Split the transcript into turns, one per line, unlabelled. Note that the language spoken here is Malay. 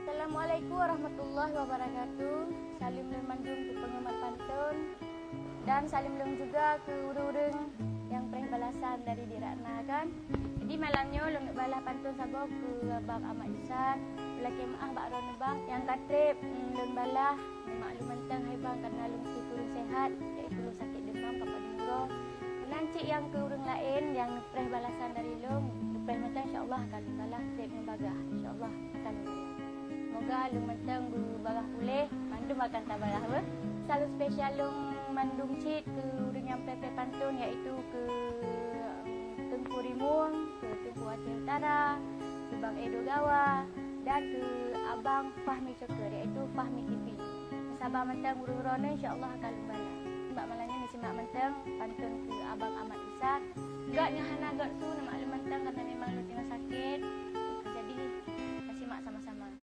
Assalamualaikum warahmatullahi wabarakatuh. Salim lem mandung ke penggemar pantun dan salim lem juga ke urang-urang yang pernah balasan dari Dirakna kan. Jadi malamnya lem nak balas pantun sabok ke Abang Ahmad Isan. Laki maah bak ron bang yang katrip lem balah maklum mentang hai bang karena lem si kurang sehat iaitu lem sakit demam kapan muro. Nanti yang ke urang lain yang pernah balasan dari lem pernah mentang insyaallah akan balas trip membagah insyaallah akan semoga lum mentang berbarah pulih mandum akan tabarah ber. Selalu spesial lum mandum cit ke urang yang pepe pantun iaitu ke Tengku Rimung, ke Tengku Aceh Utara, ke Bang Edo Gawa dan ke Abang Fahmi Coker iaitu Fahmi TV. Sabar mentang urang-urang insyaallah akan lumbalah. Mbak malangnya ni simak mentang pantun ke Abang Ahmad Isan. Gak nyahana gak tu nak maklum mentang karena memang lu tengah sakit. Jadi simak sama-sama.